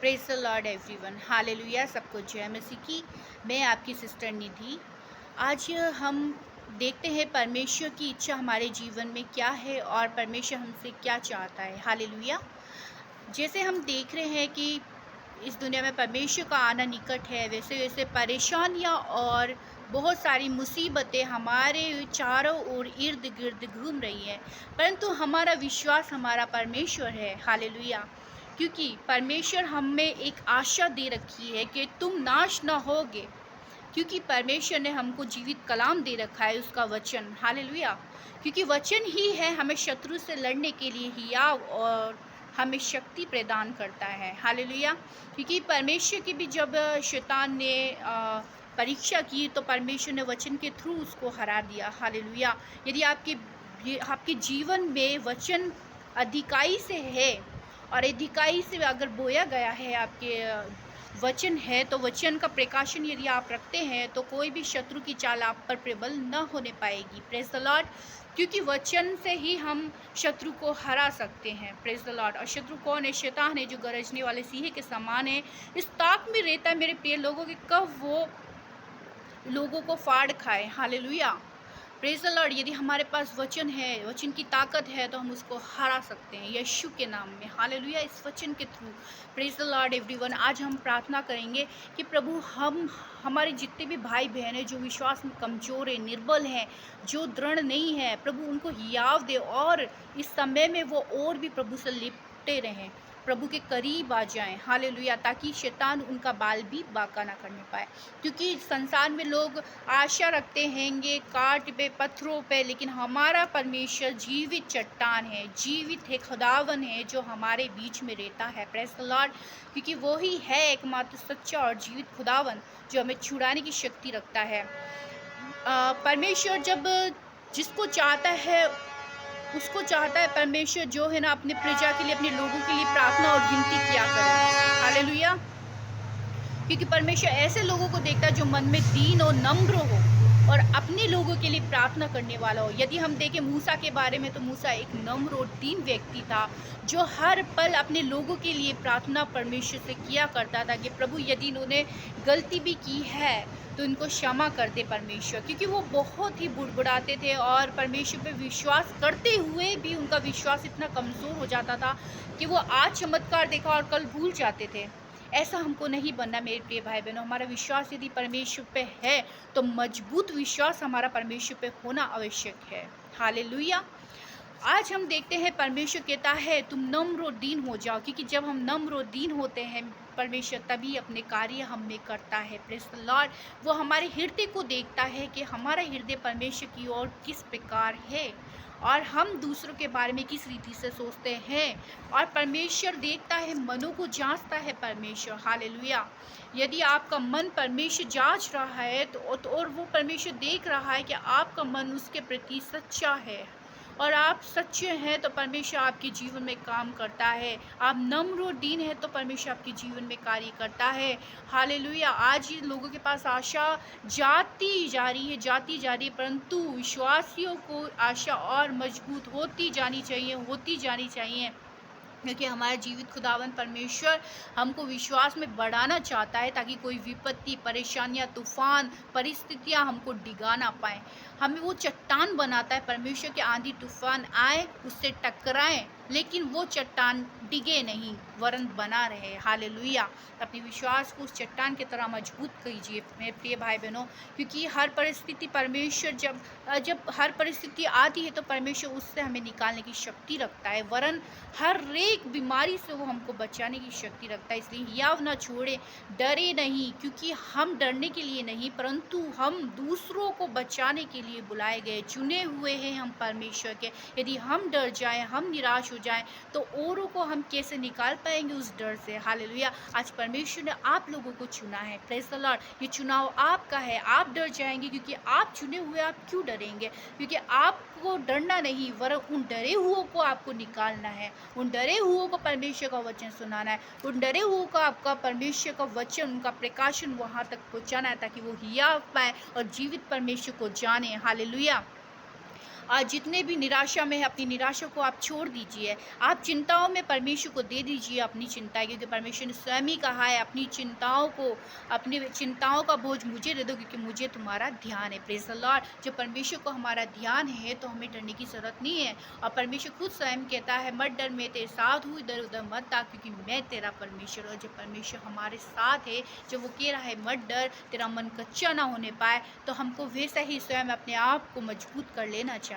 Praise the Lord everyone, hallelujah. सबको जय मसीह की। मैं आपकी सिस्टर निधि। आज हम देखते हैं परमेश्वर की इच्छा हमारे जीवन में क्या है और परमेश्वर हमसे क्या चाहता है। हालेलुया। जैसे हम देख रहे हैं कि इस दुनिया में परमेश्वर का आना निकट है, वैसे वैसे परेशानियां और बहुत सारी मुसीबतें हमारे चारों ओर इर्द गिर्द घूम रही हैं, परंतु हमारा विश्वास हमारा परमेश्वर है। हालेलुया। क्योंकि परमेश्वर हमें एक आशा दे रखी है कि तुम नाश ना होगे, क्योंकि परमेश्वर ने हमको जीवित कलाम दे रखा है, उसका वचन। हालेलुया। क्योंकि वचन ही है हमें शत्रु से लड़ने के लिए हियाव और हमें शक्ति प्रदान करता है। हालेलुया। क्योंकि परमेश्वर की भी जब शैतान ने परीक्षा की तो परमेश्वर ने वचन के थ्रू उसको हरा दिया। हालेलुया। यदि आपके जीवन में वचन अधिकाई से है और अधिकाई से अगर बोया गया है, आपके वचन है, तो वचन का प्रकाशन यदि आप रखते हैं तो कोई भी शत्रु की चाल आप पर प्रबल न होने पाएगी। Praise the Lord. क्योंकि वचन से ही हम शत्रु को हरा सकते हैं। Praise the Lord. और शत्रु कौन है? शैतान है, जो गरजने वाले सिंह के समान है, इस ताक में रहता है मेरे प्रिय लोगों के, कब वो लोगों को फाड़ खाए। हालेलुया। Praise the Lord. यदि हमारे पास वचन है, वचन की ताकत है, तो हम उसको हरा सकते हैं यीशु के नाम में। हालेलुया। इस वचन के through. Praise the Lord everyone. आज हम प्रार्थना करेंगे कि प्रभु, हम हमारे जितने भी भाई बहन हैं जो विश्वास में कमज़ोर है, निर्बल हैं, जो दृढ़ नहीं है, प्रभु उनको हियाव दे और इस समय में वो और भी प्रभु से लिपटे रहें, प्रभु के करीब आ जाएं। हालेलुया। ताकि शैतान उनका बाल भी बांका ना करने पाए। क्योंकि संसार में लोग आशा रखते हैंगे काट पे, पत्थरों पे, लेकिन हमारा परमेश्वर जीवित चट्टान है, जीवित है, खुदावन है, जो हमारे बीच में रहता है। Praise the Lord. क्योंकि वो ही है एकमात्र सच्चा और जीवित खुदावन, जो हमें छुड़ाने की शक्ति रखता है। परमेश्वर जब जिसको चाहता है उसको चाहता है, परमेश्वर जो है ना, अपने प्रजा के लिए, अपने लोगों के लिए प्रार्थना और विनती किया करे। हालेलुया। क्योंकि परमेश्वर ऐसे लोगों को देखता है जो मन में दीन और नम्र हो और अपने लोगों के लिए प्रार्थना करने वाला हो। यदि हम देखें मूसा के बारे में, तो मूसा एक नम्र और दीन व्यक्ति था, जो हर पल अपने लोगों के लिए प्रार्थना परमेश्वर से किया करता था कि प्रभु, यदि इन्होंने गलती भी की है तो इनको क्षमा कर दे परमेश्वर। क्योंकि वो बहुत ही बुड़बुड़ाते थे और परमेश्वर पे विश्वास करते हुए भी उनका विश्वास इतना कमज़ोर हो जाता था कि वो आज चमत्कार देखा और कल भूल जाते थे। ऐसा हमको नहीं बनना मेरे प्रिय भाई बहनों। हमारा विश्वास यदि परमेश्वर पे है तो मजबूत विश्वास हमारा परमेश्वर पे होना आवश्यक है। हालेलुया। आज हम देखते हैं परमेश्वर कहता है तुम नम्र और दीन हो जाओ, क्योंकि जब हम नम्र और दीन होते हैं, परमेश्वर तभी अपने कार्य हम में करता है। Praise the Lord. वो हमारे हृदय को देखता है कि हमारा हृदय परमेश्वर की ओर किस प्रकार है और हम दूसरों के बारे में किस रीति से सोचते हैं। और परमेश्वर देखता है, मनों को जांचता है परमेश्वर। हालेलुया। यदि आपका मन परमेश्वर जांच रहा है तो और वो परमेश्वर देख रहा है कि आपका मन उसके प्रति सच्चा है और आप सच्चे हैं, तो परमेश्वर आपके जीवन में काम करता है। आप नम्र और दीन है तो परमेश्वर आपके जीवन में कार्य करता है। हालेलुया। आज ये लोगों के पास आशा जाती जा रही है, परंतु विश्वासियों को आशा और मजबूत होती जानी चाहिए, क्योंकि हमारा जीवित खुदावन परमेश्वर हमको विश्वास में बढ़ाना चाहता है, ताकि कोई विपत्ति, परेशानियां, तूफान, परिस्थितियां हमको डिगा ना पाए। हमें वो चट्टान बनाता है परमेश्वर के। आंधी तूफान आए, उससे टकराएं, लेकिन वो चट्टान डिगे नहीं, वरन बना रहे। हालेलुया। अपने विश्वास को उस चट्टान की तरह मजबूत कीजिए मेरे प्रिय भाई बहनों। क्योंकि हर परिस्थिति परमेश्वर जब हर परिस्थिति आती है तो परमेश्वर उससे हमें निकालने की शक्ति रखता है, वरन हर एक बीमारी से वो हमको बचाने की शक्ति रखता है। इसलिए हियाव ना छोड़े, डरे नहीं, क्योंकि हम डरने के लिए नहीं, परंतु हम दूसरों को बचाने के लिए बुलाए गए, चुने हुए हैं हम परमेश्वर के। यदि हम डर जाएं, हम निराश हो जाएं, तो औरों को हम कैसे निकाल पाएंगे उस डर से। हालेलुया। आज परमेश्वर ने आप लोगों को चुना है। Praise the Lord. ये चुनाव आपका है। आप डर जाएंगे क्योंकि आप चुने हुए, आप क्यों डरेंगे? क्योंकि आपको डरना नहीं, वरन उन डरे हुओं को आपको निकालना है, उन डरे हुओं को परमेश्वर का वचन सुनाना है, उन डरे हुओं को आपका परमेश्वर का वचन, उनका प्रकाशन वहां तक पहुंचाना है, ताकि वो हिया पाए और जीवित परमेश्वर को जाने। हालेलुया। आज जितने भी निराशा में है, अपनी निराशा को आप छोड़ दीजिए। आप चिंताओं में परमेश्वर को दे दीजिए अपनी चिंताएँ, क्योंकि परमेश्वर ने स्वयं ही कहा है, अपनी चिंताओं का बोझ मुझे दे दो, क्योंकि मुझे तुम्हारा ध्यान है। Praise the Lord. जब परमेश्वर को हमारा ध्यान है तो हमें डरने की ज़रूरत नहीं है। और परमेश्वर खुद स्वयं कहता है, मत डर, मैं तेरे साथ हूँ, इधर-उधर मत ताक, क्योंकि मैं तेरा परमेश्वर। और जब परमेश्वर हमारे साथ है, जब वो कह रहा है मत डर, तेरा मन कच्चा ना होने पाए, तो हमको वैसा ही स्वयं अपने आप को मजबूत कर लेना चाहिए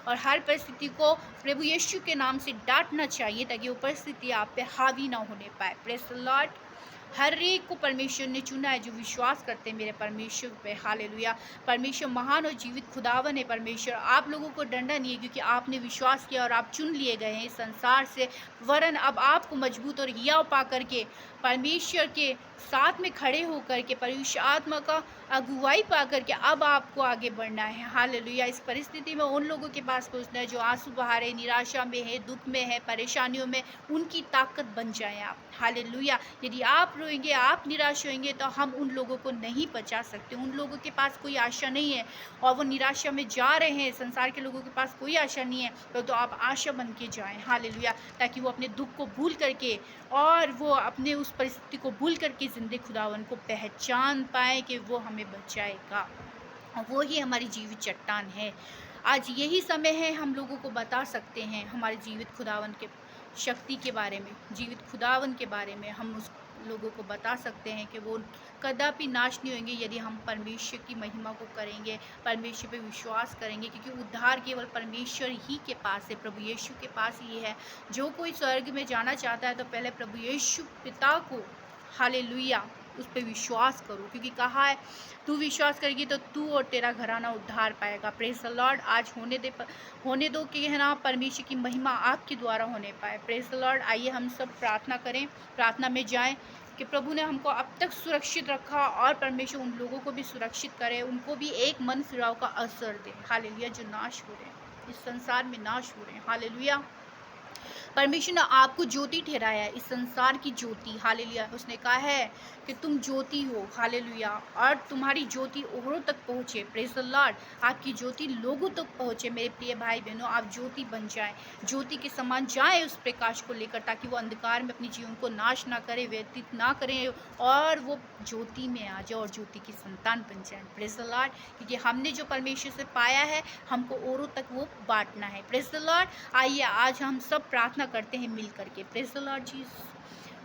और हर परिस्थिति को प्रभु यीशु के नाम से डांटना चाहिए, ताकि वो परिस्थिति आप पे हावी ना होने पाए। Praise the Lord. हर एक को परमेश्वर ने चुना है जो विश्वास करते हैं मेरे परमेश्वर पे। हालेलुया। परमेश्वर महान और जीवित खुदावन है। परमेश्वर आप लोगों को डरना नहीं है, क्योंकि आपने विश्वास किया और आप चुन लिए गए हैं इस संसार से। वरन अब आपको मजबूत और हियाव पा करके परमेश्वर के साथ में खड़े होकर के पवित्र आत्मा का अगुवाई पा करके अब आपको आगे बढ़ना है। हालेलुया। इस परिस्थिति में उन लोगों के पास पहुंचना है जो आंसू बहा रहे, निराशा में है, दुख में है, परेशानियों में, उनकी ताकत बन जाएं आप। हालेलुया। यदि आप रोएंगे, आप निराश होंगे, तो हम उन लोगों को नहीं बचा सकते। उन लोगों के पास कोई आशा नहीं है और वो निराशा में जा रहे हैं। संसार के लोगों के पास कोई आशा नहीं है, तो आप आशा बन के जाएं। हालेलुया। ताकि वो अपने दुख को भूल करके और वो अपने उस परिस्थिति को भूल करके जिंदे खुदावन को पहचान पाए कि वो हमें बचाएगा। और वो ही हमारी जीवित चट्टान है। आज यही समय है, हम लोगों को बता सकते हैं हमारे जीवित खुदावन के शक्ति के बारे में, जीवित खुदावन के बारे में हम उस लोगों को बता सकते हैं कि वो कदापि नाश नहीं होंगे यदि हम परमेश्वर की महिमा को करेंगे, परमेश्वर पे विश्वास करेंगे, क्योंकि उद्धार केवल परमेश्वर ही के पास है, प्रभु यीशु के पास ही है। जो कोई स्वर्ग में जाना चाहता है तो पहले प्रभु यीशु पिता को, हालेलुया, उस पर विश्वास करो, क्योंकि कहा है तू विश्वास करेगी तो तू और तेरा घराना उद्धार पाएगा। Praise the Lord. आज होने दो कि है ना परमेश्वर की महिमा आपके द्वारा होने पाए। Praise the lord. आइए हम सब प्रार्थना करें, प्रार्थना में जाएं कि प्रभु ने हमको अब तक सुरक्षित रखा और परमेश्वर उन लोगों को भी सुरक्षित करे, उनको भी एक मन फिराव का असर दे। हालेलुया। जो नाश हो रहे हैं, इस संसार में नाश हो रहे हैं। हालेलुया। परमेश्वर ने आपको ज्योति ठहराया है, इस संसार की ज्योति। हालेलुया। उसने कहा है कि तुम ज्योति हो। हालेलुया। और तुम्हारी ज्योति औरों तक पहुँचे। Praise the Lord. आपकी ज्योति लोगों तक पहुँचे। मेरे प्रिय भाई बहनों, आप ज्योति बन जाएं, ज्योति के समान जाएं उस प्रकाश को लेकर, ताकि वो अंधकार में अपने जीवन को नाश ना करे, व्यतीत ना करें और वो ज्योति में आ जाए और ज्योति की संतान बन जाए। Praise the Lord. क्योंकि हमने जो परमेश्वर से पाया है, हमको औरों तक वो बांटना है। Praise the lord. आइए आज हम सब प्रार्थना करते हैं मिल करके। Praise the lord Jesus.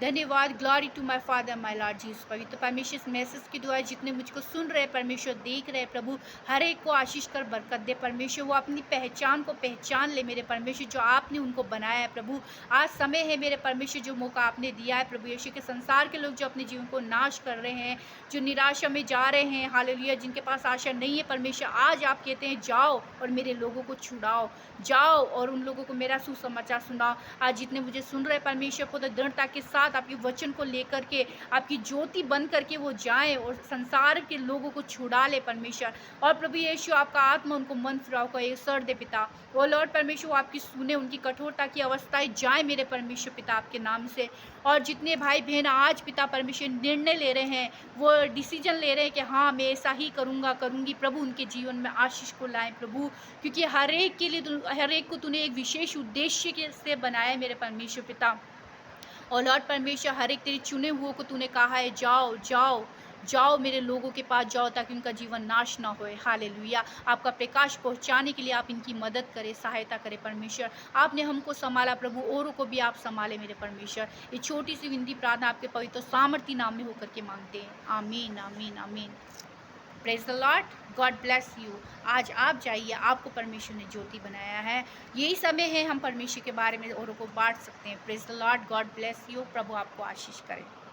धन्यवाद। Glory to my father my lord Jesus. पवित्र परमेश्वर इस मैसेज के द्वारा जितने मुझको सुन रहे, परमेश्वर देख रहे, प्रभु हर एक को आशीष कर बरकत दे। परमेश्वर वो अपनी पहचान को पहचान ले मेरे परमेश्वर, जो आपने उनको बनाया है। प्रभु आज समय है मेरे परमेश्वर, जो मौका आपने दिया है प्रभु यीशु के, संसार के लोग जो अपने जीवन को नाश कर रहे हैं, जो निराशा में जा रहे हैं, हालेलुया, जिनके पास आशा नहीं है, परमेश्वर आज आप कहते हैं जाओ और मेरे लोगों को छुड़ाओ, जाओ और उन लोगों को मेरा सुसमाचार सुनाओ। आज जितने मुझे सुन रहे परमेश्वर को, तो दृढ़ता के साथ आपके वचन को लेकर के आपकी ज्योति बन करके वो जाएं और संसार के लोगों को छुड़ा ले परमेश्वर। और प्रभु यीशु आपका आत्मा उनको मन फिराव का अवसर दे पिता। ओ लॉर्ड परमेश्वर, वो आपकी सुने, उनकी कठोरता की अवस्थाएं जाए मेरे परमेश्वर पिता आपके नाम से। और जितने भाई बहन आज पिता परमेश्वर निर्णय ले रहे हैं, वो डिसीजन ले रहे हैं कि हाँ मैं ऐसा ही करूँगी, प्रभु उनके जीवन में आशीष को लाएं प्रभु, क्योंकि हर एक के लिए, हर एक को तूने एक विशेष उद्देश्य से बनाया है मेरे परमेश्वर पिता। और लॉर्ड परमेश्वर, हर एक तेरे चुने हुओं को तूने कहा है जाओ जाओ जाओ, मेरे लोगों के पास जाओ, ताकि उनका जीवन नाश ना होए। हालेलुया। आपका प्रकाश पहुंचाने के लिए आप इनकी मदद करें, सहायता करें परमेश्वर। आपने हमको संभाला प्रभु, औरों को भी आप संभाले मेरे परमेश्वर। ये छोटी सी विनती प्रार्थना आपके पवित्र सामर्थी नाम में होकर के मांगते हैं। आमीन आमीन आमीन। Praise the lord. God bless you. आज आप जाइए, आपको परमेश्वर ने ज्योति बनाया है। यही समय है हम परमेश्वर के बारे में औरों को बांट सकते हैं। Praise the lord. God bless you. प्रभु आपको आशीष करे।